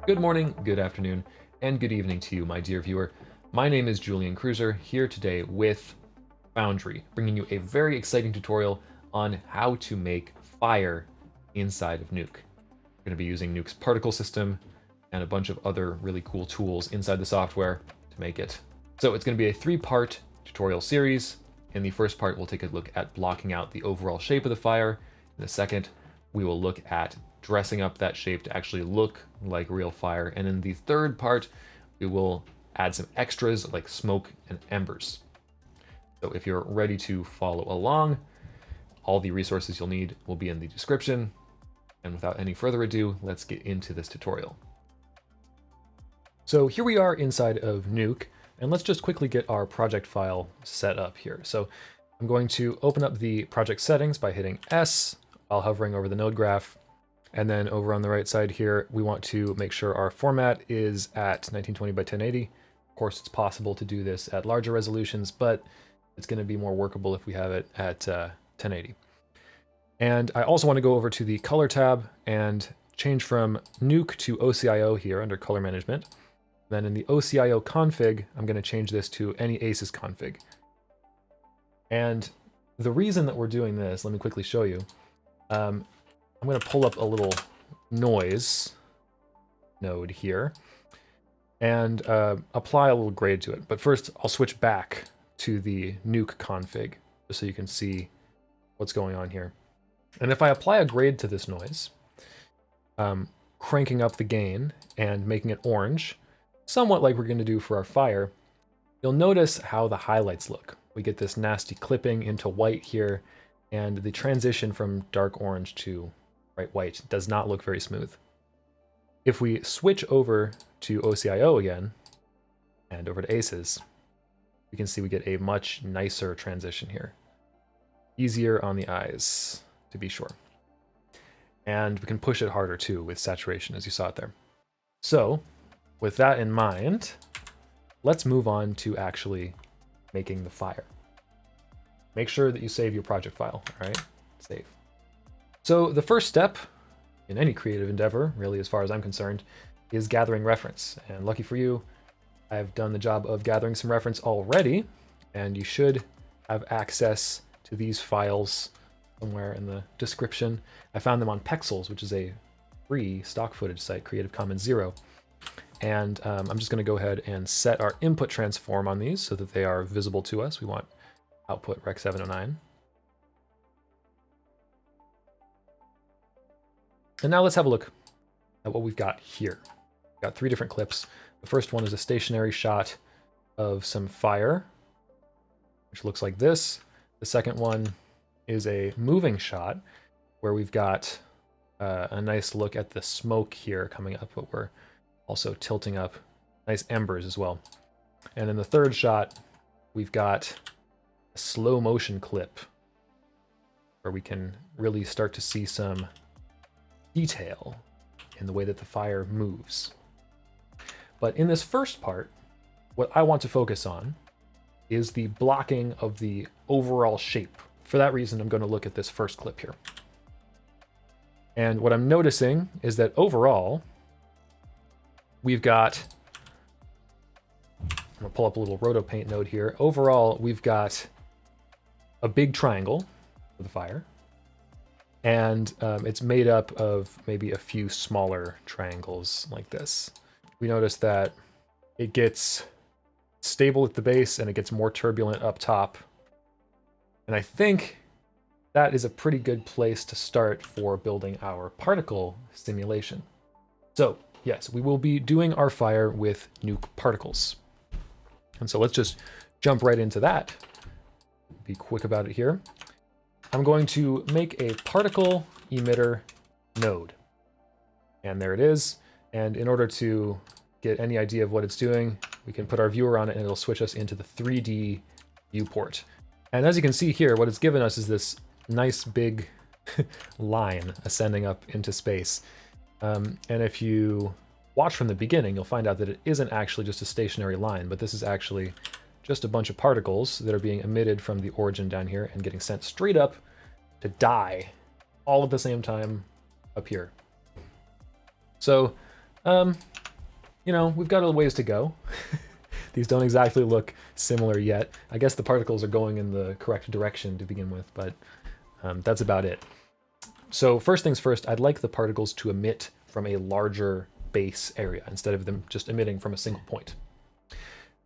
Good morning, good afternoon, and good evening to you, my dear viewer. My name is Julian Kreusser, here today with Foundry, bringing you a very exciting tutorial on how to make fire inside of Nuke. We're going to be using Nuke's particle system and a bunch of other really cool tools inside the software to make it. So it's going to be a three-part tutorial series. In the first part, we'll take a look at blocking out the overall shape of the fire. In the second, we will look at dressing up that shape to actually look like real fire. And in the third part, we will add some extras like smoke and embers. So if you're ready to follow along, all the resources you'll need will be in the description. And without any further ado, let's get into this tutorial. So here we are inside of Nuke, and let's just quickly get our project file set up here. So I'm going to open up the project settings by hitting S while hovering over the node graph. And then over on the right side here, we want to make sure our format is at 1920 by 1080. Of course, it's possible to do this at larger resolutions, but it's going to be more workable if we have it at 1080. And I also want to go over to the color tab and change from Nuke to OCIO here under color management. Then in the OCIO config, I'm going to change this to any ACES config. And the reason that we're doing this, let me quickly show you. I'm going to pull up a little noise node here and apply a little grade to it. But first, I'll switch back to the Nuke config just so you can see what's going on here. And if I apply a grade to this noise, cranking up the gain and making it orange, somewhat like we're going to do for our fire, you'll notice how the highlights look. We get this nasty clipping into white here, and the transition from dark orange to bright white does not look very smooth. If we switch over to OCIO again, and over to ACES, we can see we get a much nicer transition here. Easier on the eyes, to be sure. And we can push it harder too with saturation, as you saw it there. So, with that in mind, let's move on to actually making the fire. Make sure that you save your project file, all right? Save. So the first step in any creative endeavor, really as far as I'm concerned, is gathering reference. And lucky for you, I've done the job of gathering some reference already, and you should have access to these files somewhere in the description. I found them on Pexels, which is a free stock footage site, Creative Commons 0. And I'm just going to go ahead and set our input transform on these so that they are visible to us. We want output Rec 709. And now let's have a look at what we've got here. We've got three different clips. The first one is a stationary shot of some fire, which looks like this. The second one is a moving shot where we've got a nice look at the smoke here coming up, but we're also tilting up nice embers as well. And in the third shot, we've got a slow motion clip where we can really start to see some detail in the way that the fire moves. But in this first part, what I want to focus on is the blocking of the overall shape. For that reason, I'm going to look at this first clip here. And what I'm noticing is that overall, we've got, I'm going to pull up a little rotopaint node here. Overall, we've got a big triangle for the fire. And it's made up of maybe a few smaller triangles like this. We notice that it gets stable at the base and it gets more turbulent up top. And I think that is a pretty good place to start for building our particle simulation. So yes, we will be doing our fire with Nuke particles. And so let's just jump right into that. Be quick about it here. I'm going to make a particle emitter node. And there it is. And in order to get any idea of what it's doing, we can put our viewer on it and it'll switch us into the 3D viewport. And as you can see here, what it's given us is this nice big line ascending up into space. And if you watch from the beginning, you'll find out that it isn't actually just a stationary line, but this is actually just a bunch of particles that are being emitted from the origin down here and getting sent straight up to die all at the same time up here. So You know, we've got a ways to go. These don't exactly look similar yet. I guess the particles are going in the correct direction to begin with, but that's about it. So first things first, I'd like the particles to emit from a larger base area instead of them just emitting from a single point.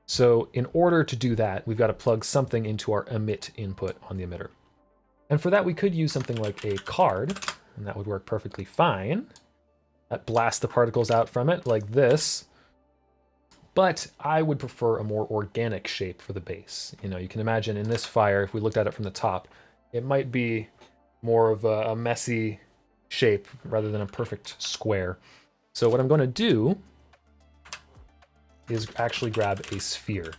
So in order to do that, we've got to plug something into our emit input on the emitter. And for that, we could use something like a card, and that would work perfectly fine. That blasts the particles out from it like this. But I would prefer a more organic shape for the base. You know, you can imagine in this fire, if we looked at it from the top, it might be more of a messy shape rather than a perfect square. So what I'm going to do is actually grab a sphere.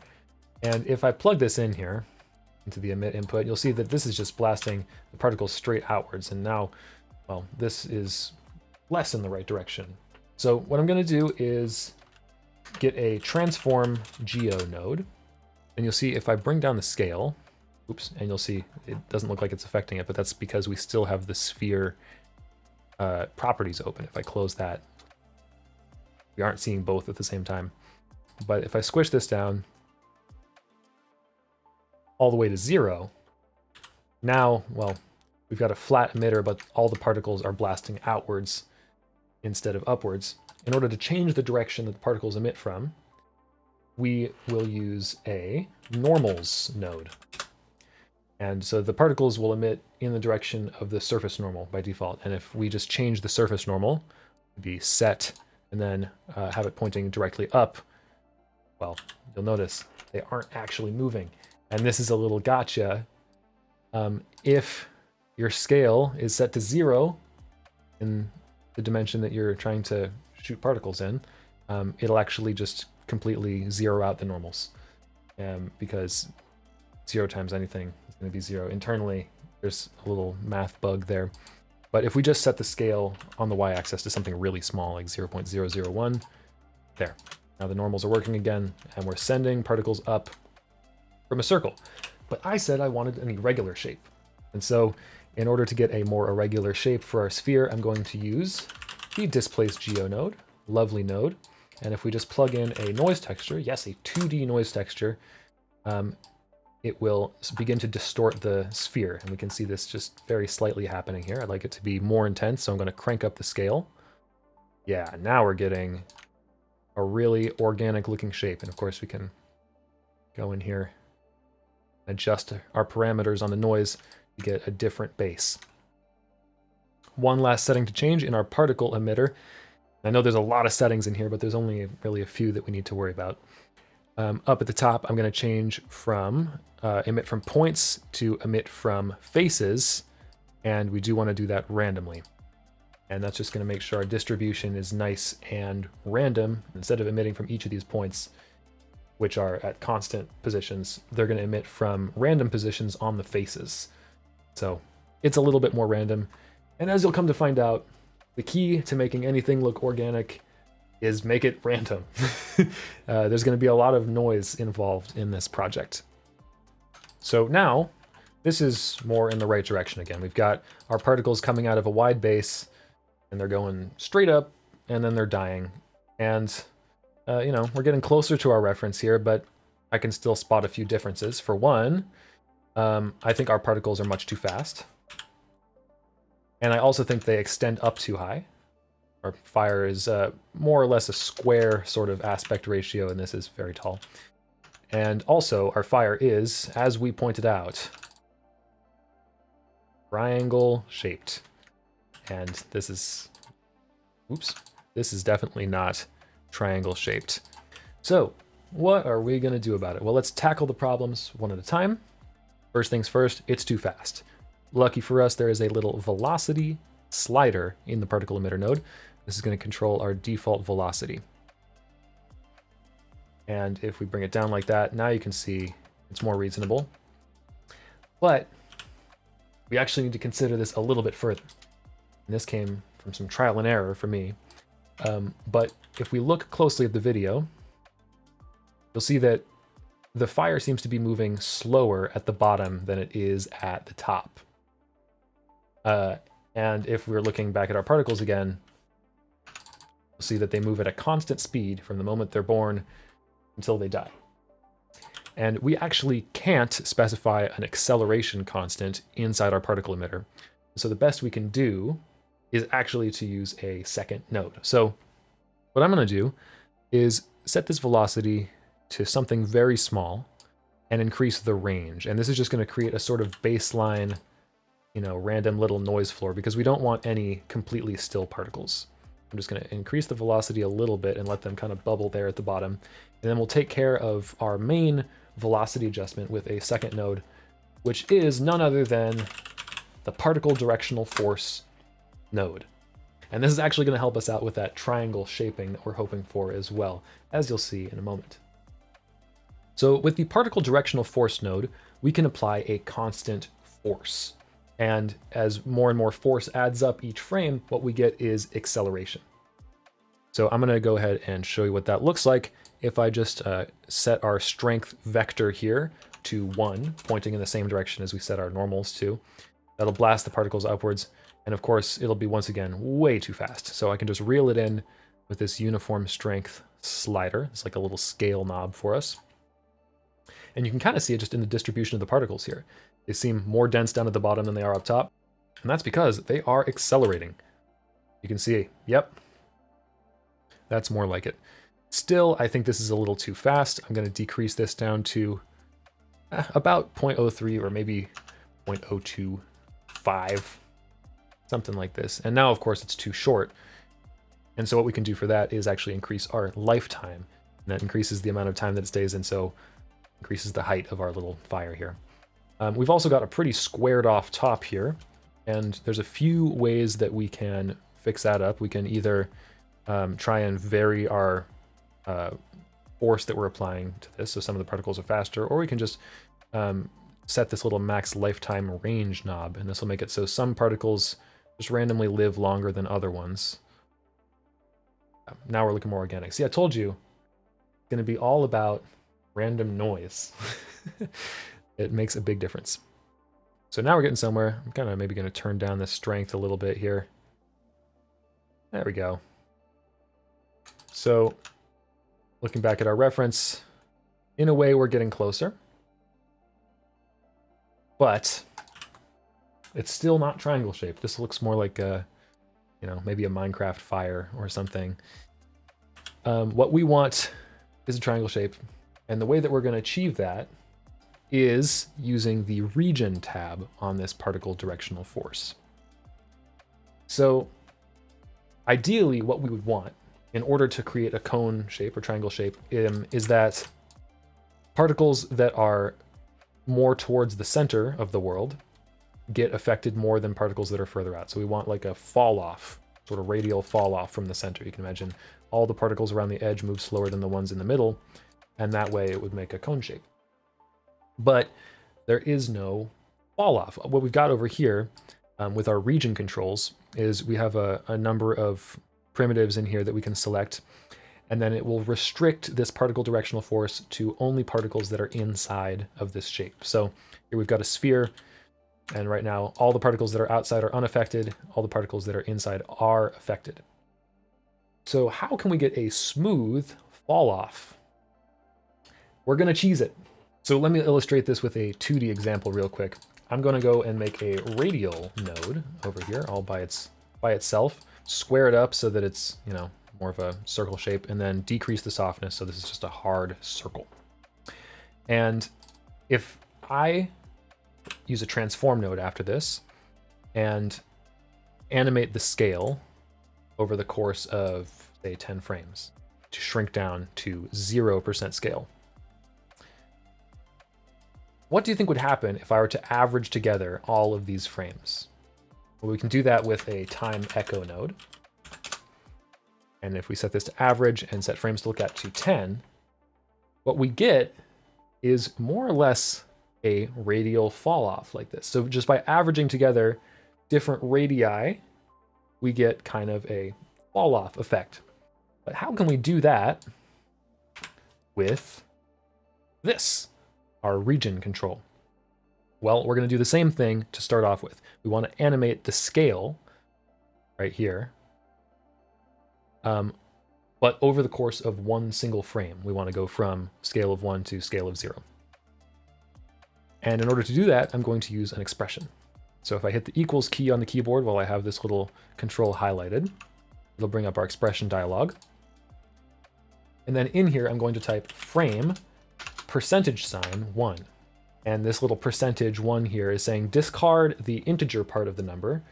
And if I plug this in here into the emit input, you'll see that this is just blasting the particles straight outwards. And now, well, this is less in the right direction. So what I'm going to do is get a transform geo node, and you'll see if I bring down the scale, oops, and you'll see it doesn't look like it's affecting it, but that's because we still have the sphere properties open. If I close that, we aren't seeing both at the same time. But if I squish this down all the way to 0, now, well, we've got a flat emitter, but all the particles are blasting outwards instead of upwards. In order to change the direction that the particles emit from, we will use a normals node. And so the particles will emit in the direction of the surface normal by default. And if we just change the surface normal, be set, and then have it pointing directly up, well, you'll notice they aren't actually moving. And this is a little gotcha. If your scale is set to 0 in the dimension that you're trying to shoot particles in, it'll actually just completely zero out the normals, because 0 times anything is going to be 0. Internally, there's a little math bug there. But if we just set the scale on the y-axis to something really small, like 0.001, there. Now the normals are working again, and we're sending particles up from a circle. But I said I wanted an irregular shape. And so in order to get a more irregular shape for our sphere, I'm going to use the displace geo node, lovely node. And if we just plug in a noise texture, yes, a 2D noise texture, it will begin to distort the sphere. And we can see this just very slightly happening here. I'd like it to be more intense, so I'm going to crank up the scale. Yeah, now we're getting a really organic looking shape. And of course we can go in here, adjust our parameters on the noise to get a different base. One last setting to change in our particle emitter. I know there's a lot of settings in here, but there's only really a few that we need to worry about. Up at the top, I'm going to change from emit from points to emit from faces, and we do want to do that randomly. And that's just going to make sure our distribution is nice and random. Instead of emitting from each of these points, which are at constant positions, they're going to emit from random positions on the faces. So it's a little bit more random. And as you'll come to find out, the key to making anything look organic is make it random. There's going to be a lot of noise involved in this project. So now, this is more in the right direction again. We've got our particles coming out of a wide base, and they're going straight up, and then they're dying. And, you know, we're getting closer to our reference here, but I can still spot a few differences. For one, I think our particles are much too fast. And I also think they extend up too high. Our fire is more or less a square sort of aspect ratio, and this is very tall. And also, our fire is, as we pointed out, triangle shaped. And this is, oops, this is definitely not triangle shaped. So what are we going to do about it? Well, let's tackle the problems one at a time. First things first, it's too fast. Lucky for us, there is a little velocity slider in the particle emitter node. This is going to control our default velocity. And if we bring it down like that, now you can see it's more reasonable. But we actually need to consider this a little bit further. And this came from some trial and error for me. But if we look closely at the video, you'll see that the fire seems to be moving slower at the bottom than it is at the top. And if we're looking back at our particles again, You'll see that they move at a constant speed from the moment they're born until they die. And we actually can't specify an acceleration constant inside our particle emitter. So the best we can do is actually to use a second node. So what I'm going to do is set this velocity to something very small and increase the range. And this is just going to create a sort of baseline, random little noise floor, because we don't want any completely still particles. I'm just going to increase the velocity a little bit and let them kind of bubble there at the bottom. And then we'll take care of our main velocity adjustment with a second node, which is none other than the particle directional force node. And this is actually going to help us out with that triangle shaping that we're hoping for as well, as you'll see in a moment. So with the particle directional force node, we can apply a constant force. And as more and more force adds up each frame, what we get is acceleration. So I'm going to go ahead and show you what that looks like if I just set our strength vector here to 1, pointing in the same direction as we set our normals to. That'll blast the particles upwards. And of course, it'll be once again way too fast. So I can just reel it in with this uniform strength slider. It's like a little scale knob for us. And you can kind of see it just in the distribution of the particles here. They seem more dense down at the bottom than they are up top. And that's because they are accelerating. You can see, yep, that's more like it. Still, I think this is a little too fast. I'm going to decrease this down to about 0.03 or maybe 0.025, something like this. And now, of course, it's too short. And so what we can do for that is actually increase our lifetime. And that increases the amount of time that it stays in, so increases the height of our little fire here. We've also got a pretty squared off top here, and there's a few ways that we can fix that up. We can either try and vary our force that we're applying to this, so some of the particles are faster, or we can just set this little max lifetime range knob, and this will make it so some particles just randomly live longer than other ones. Now we're looking more organic. See, I told you, it's going to be all about random noise. It makes a big difference. So now we're getting somewhere. I'm kind of maybe going to turn down the strength a little bit here. There we go. So looking back at our reference, in a way we're getting closer. But it's still not triangle shaped. This looks more like a, maybe a Minecraft fire or something. What we want is a triangle shape. And the way that we're going to achieve that is using the region tab on this particle directional force. So ideally what we would want in order to create a cone shape or triangle shape is that particles that are more towards the center of the world get affected more than particles that are further out. So we want like a fall off, sort of radial fall off from the center. You can imagine all the particles around the edge move slower than the ones in the middle, and that way it would make a cone shape. But there is no fall off. What we've got over here with our region controls is we have a number of primitives in here that we can select, and then it will restrict this particle directional force to only particles that are inside of this shape. So here we've got a sphere, and right now all the particles that are outside are unaffected, all the particles that are inside are affected. So how can we get a smooth fall off? We're going to cheese it. So let me illustrate this with a 2D example real quick. I'm going to go and make a radial node over here all by itself, square it up so that it's, more of a circle shape, and then decrease the softness so this is just a hard circle. And if I use a transform node after this and animate the scale over the course of, say, 10 frames to shrink down to 0% scale, what do you think would happen if I were to average together all of these frames? Well, we can do that with a time echo node. And if we set this to average and set frames to look at to 10, what we get is more or less a radial fall off like this. So just by averaging together different radii, we get kind of a fall off effect. But how can we do that with this, our region control? Well, we're going to do the same thing to start off with. We want to animate the scale right here but over the course of one single frame. We want to go from scale of 1 to scale of 0. And in order to do that, I'm going to use an expression. So if I hit the equals key on the keyboard while I have this little control highlighted, it'll bring up our expression dialog. And then in here, I'm going to type frame %1. And this little %1 here is saying discard the integer part of the number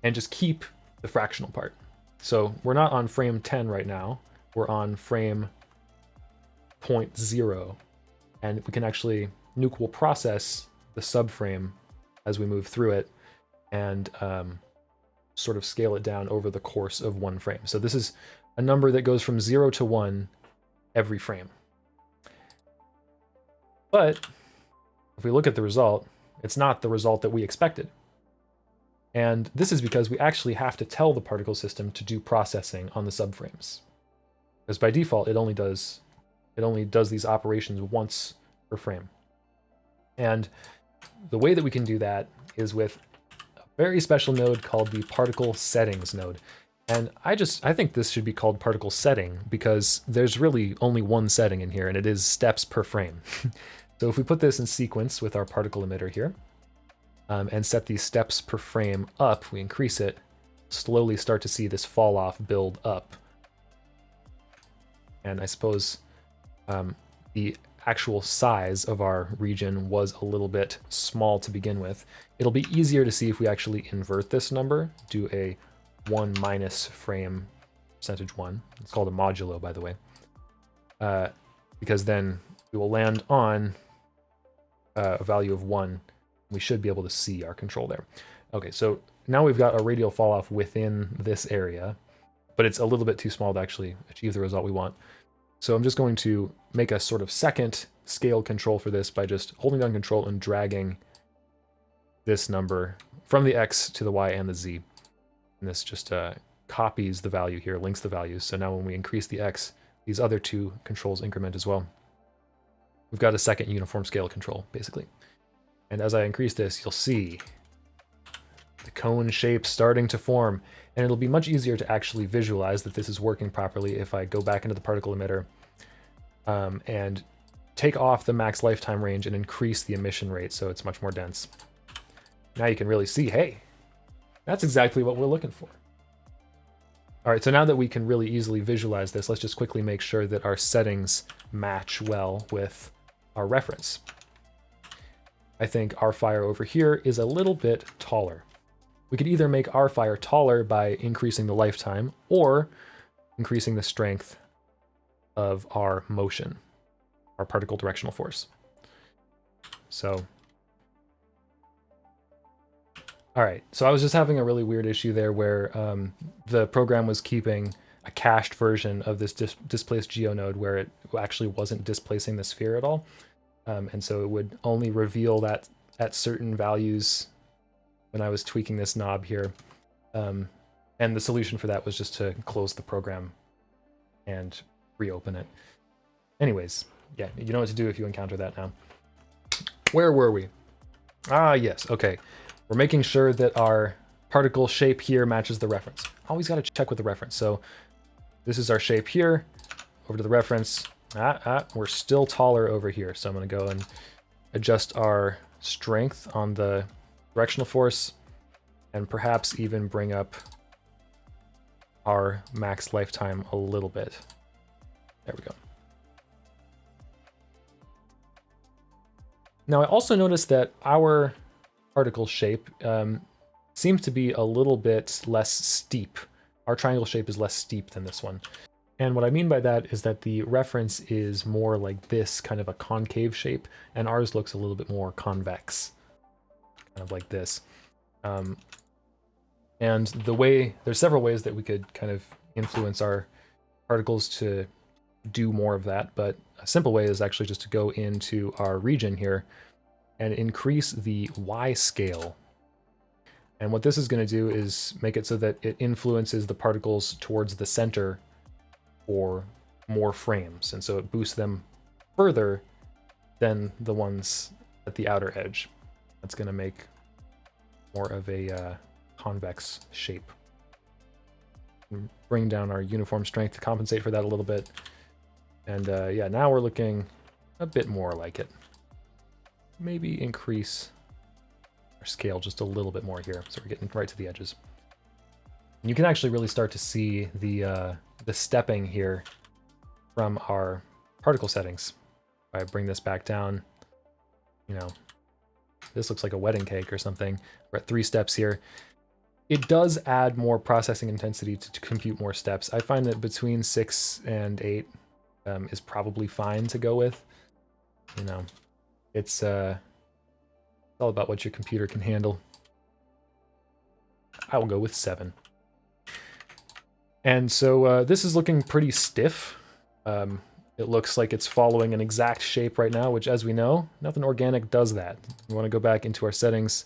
and just keep the fractional part. So we're not on frame 10 right now. We're on frame 0.0. And we can actually, Nuke will process the subframe as we move through it and sort of scale it down over the course of one frame. So this is a number that goes from 0 to 1 every frame. But if we look at the result, it's not the result that we expected. And this is because we actually have to tell the particle system to do processing on the subframes. Because by default, it only does these operations once per frame. And the way that we can do that is with a very special node called the particle settings node. And I think this should be called particle setting because there's really only one setting in here, and it is steps per frame. So if we put this in sequence with our particle emitter here, and set these steps per frame up, we increase it, slowly start to see this fall off build up. And I suppose the actual size of our region was a little bit small to begin with. It'll be easier to see if we actually invert this number, do a 1 minus frame %1. It's called a modulo, by the way. Because then we will land on a value of 1. We should be able to see our control there. Okay, so now we've got a radial fall off within this area, but it's a little bit too small to actually achieve the result we want. So I'm just going to make a sort of second scale control for this by just holding down control and dragging this number from the X to the Y and the Z. And this just copies the value here, links the values. So now when we increase the X, these other two controls increment as well. We've got a second uniform scale control, basically. And as I increase this, you'll see the cone shape starting to form. And it'll be much easier to actually visualize that this is working properly if I go back into the particle emitter and take off the max lifetime range and increase the emission rate so it's much more dense. Now you can really see, hey, that's exactly what we're looking for. All right, so now that we can really easily visualize this, let's just quickly make sure that our settings match well with our reference. I think our fire over here is a little bit taller. We could either make our fire taller by increasing the lifetime or increasing the strength of our motion, our particle directional force. So, all right, so I was just having a really weird issue there where the program was keeping a cached version of this displaced geonode where it actually wasn't displacing the sphere at all. And so it would only reveal that at certain values when I was tweaking this knob here. And the solution for that was just to close the program and reopen it. Anyways, yeah, you know what to do if you encounter that now. Where were we? Ah, yes, okay. We're making sure that our particle shape here matches the reference. Always got to check with the reference. So this is our shape here, over to the reference. We're still taller over here. So I'm going to go and adjust our strength on the directional force and perhaps even bring up our max lifetime a little bit. There we go. Now I also noticed that our particle shape seems to be a little bit less steep. Our triangle shape is less steep than this one. And what I mean by that is that the reference is more like this, kind of a concave shape, and ours looks a little bit more convex, kind of like this. And there's several ways that we could kind of influence our particles to do more of that, but a simple way is actually just to go into our region here and increase the Y scale. And what this is going to do is make it so that it influences the particles towards the center for more frames, and so it boosts them further than the ones at the outer edge. That's going to make more of a convex shape. bring down our uniform strength to compensate for that a little bit. And yeah, now we're looking a bit more like it. Maybe increase our scale just a little bit more here, so we're getting right to the edges. And you can actually really start to see the stepping here from our particle settings. If I bring this back down, you know, this looks like a wedding cake or something. We're at 3 steps here. It does add more processing intensity to compute more steps. I find that between 6 and 8 is probably fine to go with. You know, it's all about what your computer can handle. I will go with 7. And so this is looking pretty stiff. It looks like it's following an exact shape right now, which, as we know, nothing organic does that. We want to go back into our settings,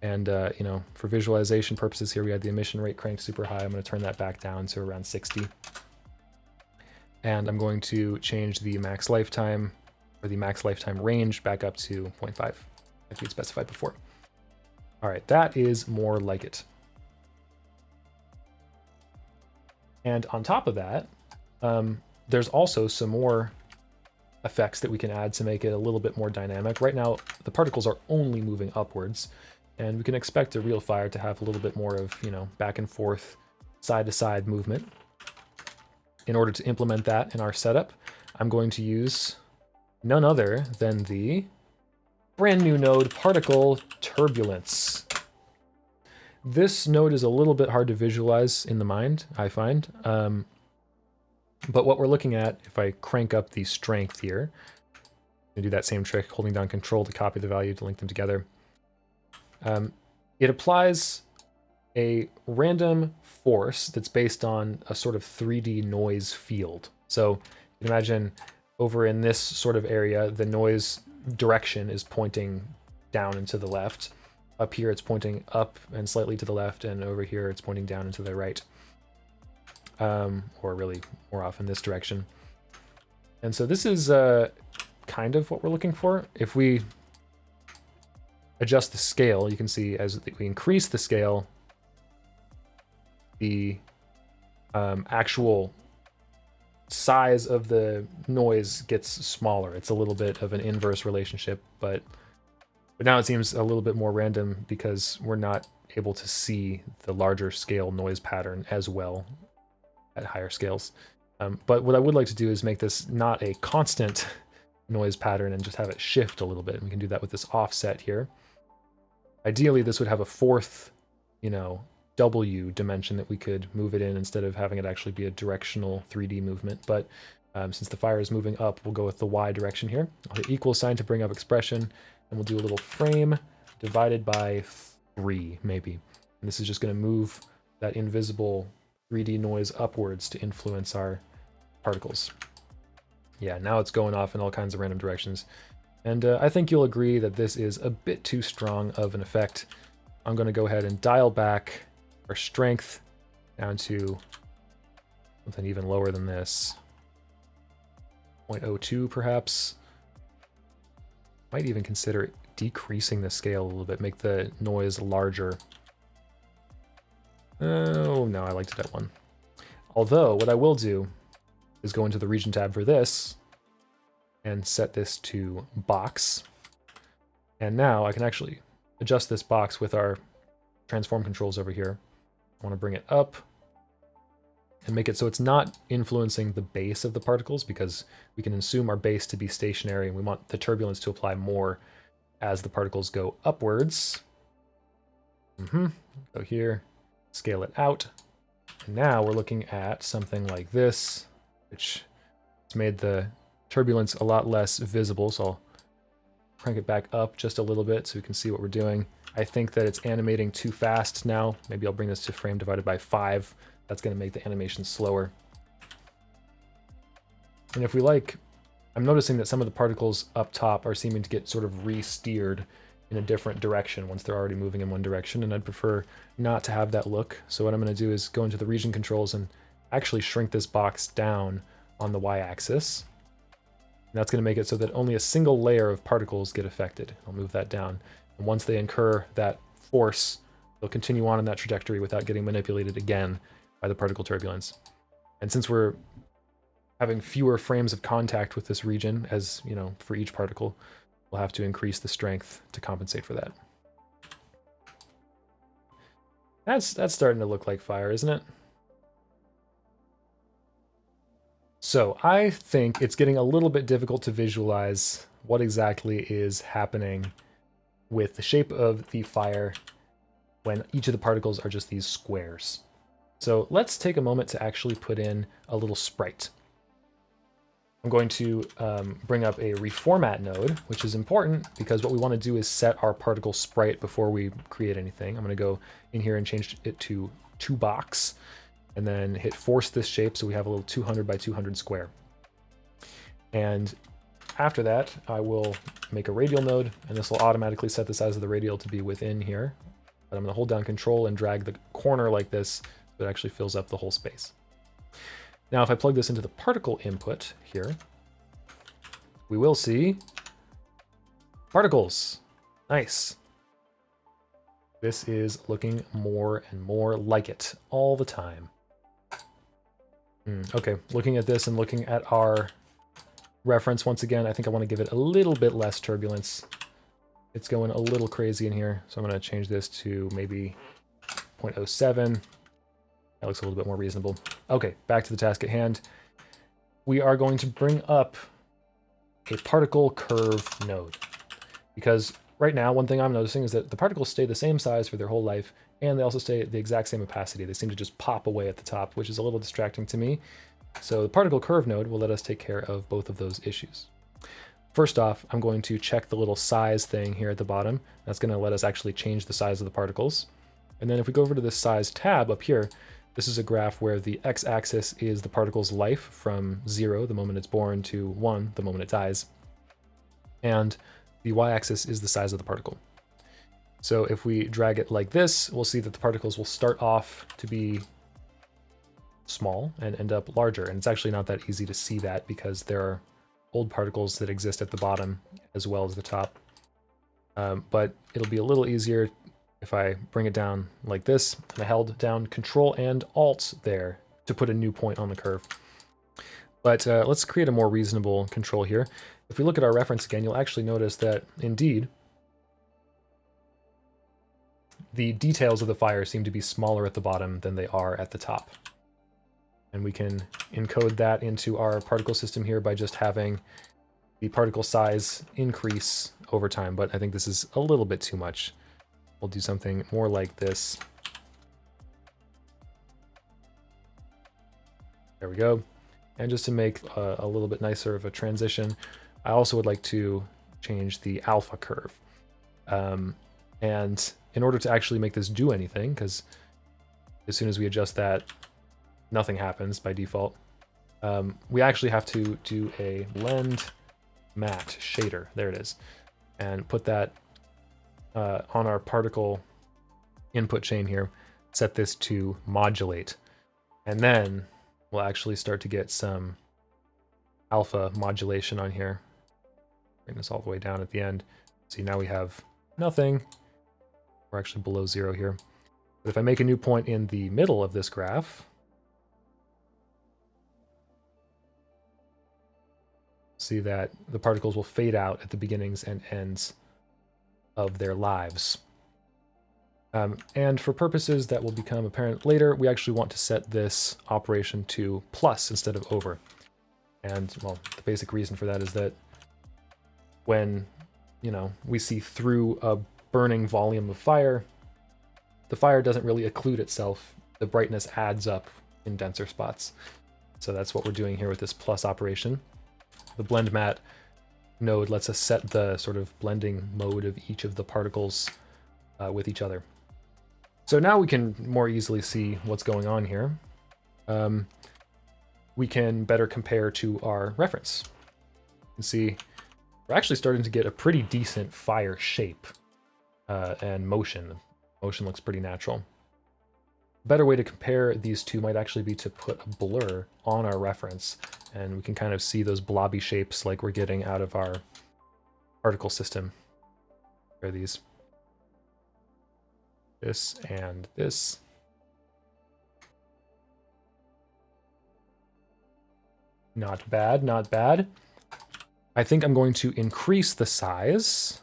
and you know, for visualization purposes here, we had the emission rate cranked super high. I'm going to turn that back down to around 60. And I'm going to change the max lifetime, or the max lifetime range, back up to 0.5, like we specified before. All right, that is more like it. And on top of that, there's also some more effects that we can add to make it a little bit more dynamic. Right now, the particles are only moving upwards, and we can expect a real fire to have a little bit more of, you know, back and forth, side to side movement. In order to implement that in our setup, I'm going to use none other than the brand new node, particle turbulence. This node is a little bit hard to visualize in the mind, I find. But what we're looking at, if I crank up the strength here, I do that same trick, holding down Control to copy the value to link them together. It applies a random force that's based on a sort of 3D noise field. So you can imagine over in this sort of area, the noise direction is pointing down and to the left. Up here, it's pointing up and slightly to the left, and over here, it's pointing down and to the right. Or really more often this direction. And so this is kind of what we're looking for. If we adjust the scale, you can see as we increase the scale, the actual size of the noise gets smaller. It's a little bit of an inverse relationship, but now it seems a little bit more random because we're not able to see the larger scale noise pattern as well at higher scales. But what I would like to do is make this not a constant noise pattern and just have it shift a little bit. And we can do that with this offset here. Ideally, this would have a 4th, you know, W dimension that we could move it in instead of having it actually be a directional 3D movement. But since the fire is moving up, we'll go with the Y direction here. I'll hit equal sign to bring up expression, and we'll do a little frame divided by 3, maybe. And this is just going to move that invisible 3D noise upwards to influence our particles. Yeah, now it's going off in all kinds of random directions. And I think you'll agree that this is a bit too strong of an effect. I'm going to go ahead and dial back our strength down to something even lower than this. 0.02 perhaps. Might even consider decreasing the scale a little bit, make the noise larger. Oh, no, I liked it at 1. Although, what I will do is go into the region tab for this and set this to box. And now I can actually adjust this box with our transform controls over here. I want to bring it up and make it so it's not influencing the base of the particles, because we can assume our base to be stationary and we want the turbulence to apply more as the particles go upwards. Go here, scale it out. And now we're looking at something like this, which has made the turbulence a lot less visible. So I'll crank it back up just a little bit so we can see what we're doing. I think that it's animating too fast now. Maybe I'll bring this to frame divided by 5. That's going to make the animation slower. And if we like, I'm noticing that some of the particles up top are seeming to get sort of re-steered in a different direction once they're already moving in one direction, and I'd prefer not to have that look. So what I'm going to do is go into the region controls and actually shrink this box down on the y-axis. And that's going to make it so that only a single layer of particles get affected. I'll move that down. And once they incur that force, they'll continue on in that trajectory without getting manipulated again by the particle turbulence. And since we're having fewer frames of contact with this region, as you know, for each particle, we'll have to increase the strength to compensate for that. That's starting to look like fire, isn't it? So I think it's getting a little bit difficult to visualize what exactly is happening with the shape of the fire when each of the particles are just these squares. So let's take a moment to actually put in a little sprite. I'm going to bring up a reformat node, which is important because what we want to do is set our particle sprite before we create anything. I'm going to go in here and change it to 2box, and then hit force this shape so we have a little 200 by 200 square. And after that, I will make a radial node, and this will automatically set the size of the radial to be within here. But I'm going to hold down Control and drag the corner like this so it actually fills up the whole space. Now, if I plug this into the particle input here, we will see particles. Nice. This is looking more and more like it all the time. Okay, looking at this and looking at our reference once again, I think I want to give it a little bit less turbulence. It's going a little crazy in here, so I'm going to change this to maybe 0.07. That looks a little bit more reasonable. Okay, back to the task at hand. We are going to bring up a particle curve node, because right now, one thing I'm noticing is that the particles stay the same size for their whole life, and they also stay the exact same opacity. They seem to just pop away at the top, which is a little distracting to me. So the particle curve node will let us take care of both of those issues. First off, I'm going to check the little size thing here at the bottom. That's going to let us actually change the size of the particles. And then if we go over to this size tab up here, this is a graph where the x-axis is the particle's life from 0, the moment it's born, to 1, the moment it dies. And the y-axis is the size of the particle. So if we drag it like this, we'll see that the particles will start off to be small and end up larger. And it's actually not that easy to see that because there are old particles that exist at the bottom as well as the top. But it'll be a little easier if I bring it down like this, and I held down Control and Alt there to put a new point on the curve. But let's create a more reasonable control here. If we look at our reference again, you'll actually notice that indeed the details of the fire seem to be smaller at the bottom than they are at the top. And we can encode that into our particle system here by just having the particle size increase over time, but I think this is a little bit too much. We'll do something more like this. There we go. And just to make a little bit nicer of a transition, I also would like to change the alpha curve. And in order to actually make this do anything, because as soon as we adjust that, nothing happens by default, we actually have to do a blend matte shader. There it is. And put that on our particle input chain here, set this to modulate. And then we'll actually start to get some alpha modulation on here. Bring this all the way down at the end. See, now we have nothing. We're actually below 0 here. But if I make a new point in the middle of this graph, see that the particles will fade out at the beginnings and ends of their lives. And for purposes that will become apparent later, we actually want to set this operation to plus instead of over. And, well, the basic reason for that is that when, you know, we see through a burning volume of fire, the fire doesn't really occlude itself. The brightness adds up in denser spots. So that's what we're doing here with this plus operation. The blend matte node lets us set the sort of blending mode of each of the particles with each other. So now we can more easily see what's going on here. We can better compare to our reference. You can see we're actually starting to get a pretty decent fire shape and motion. Motion looks pretty natural. A better way to compare these two might actually be to put a blur on our reference, and we can kind of see those blobby shapes like we're getting out of our particle system. There are these. This and this. Not bad, not bad. I think I'm going to increase the size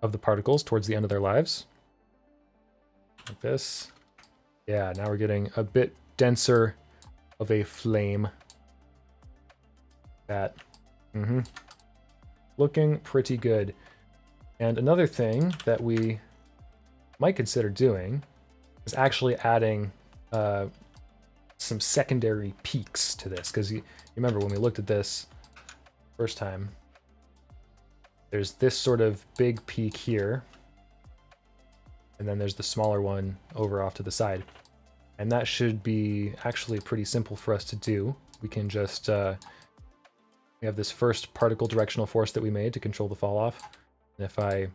of the particles towards the end of their lives. Like this. Yeah, now we're getting a bit denser of a flame. That, looking pretty good. And another thing that we might consider doing is actually adding some secondary peaks to this, because you remember when we looked at this first time, there's this sort of big peak here, and then there's the smaller one over off to the side. And that should be actually pretty simple for us to do. We can just, we have this first particle directional force that we made to control the fall off. And if I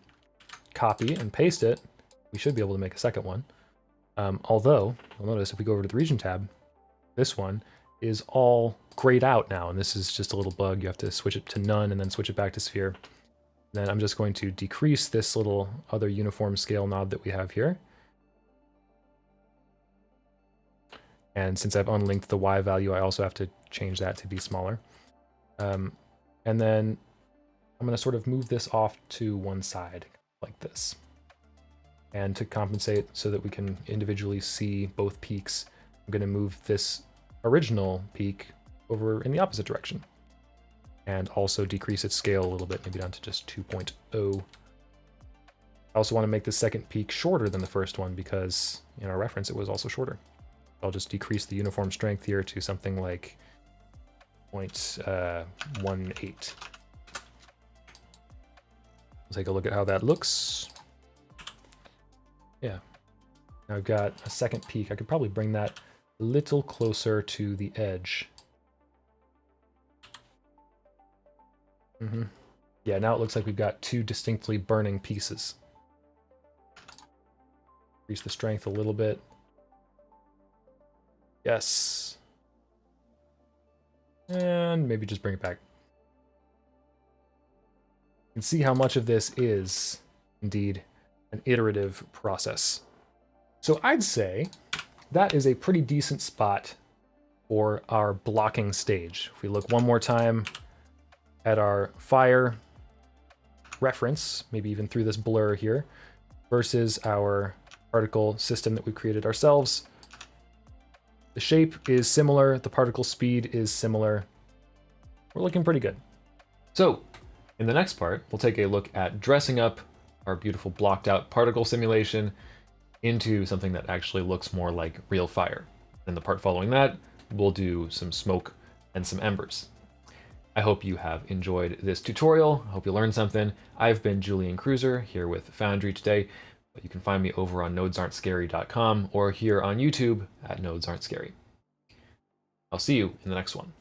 copy and paste it, we should be able to make a second one. Although, you'll notice if we go over to the region tab, this one is all grayed out now, and this is just a little bug. You have to switch it to none and then switch it back to sphere. And then I'm just going to decrease this little other uniform scale knob that we have here. And since I've unlinked the Y value, I also have to change that to be smaller. And then I'm going to sort of move this off to one side like this. And to compensate so that we can individually see both peaks, I'm going to move this original peak over in the opposite direction. And also decrease its scale a little bit, maybe down to just 2.0. I also want to make the second peak shorter than the first one because in our reference it was also shorter. I'll just decrease the uniform strength here to something like 0.18. Let's take a look at how that looks. Yeah, now I've got a second peak. I could probably bring that a little closer to the edge. Yeah, now it looks like we've got two distinctly burning pieces. Increase the strength a little bit. Yes. And maybe just bring it back. You can see how much of this is indeed an iterative process. So I'd say that is a pretty decent spot for our blocking stage. If we look one more time at our fire reference, maybe even through this blur here, versus our particle system that we created ourselves, the shape is similar, the particle speed is similar. We're looking pretty good. So in the next part, we'll take a look at dressing up our beautiful blocked out particle simulation into something that actually looks more like real fire. In the part following that, we'll do some smoke and some embers. I hope you have enjoyed this tutorial. I hope you learned something. I've been Julian Kreusser here with Foundry today, but you can find me over on nodesaren'tscary.com or here on YouTube at Nodes Aren't Scary. I'll see you in the next one.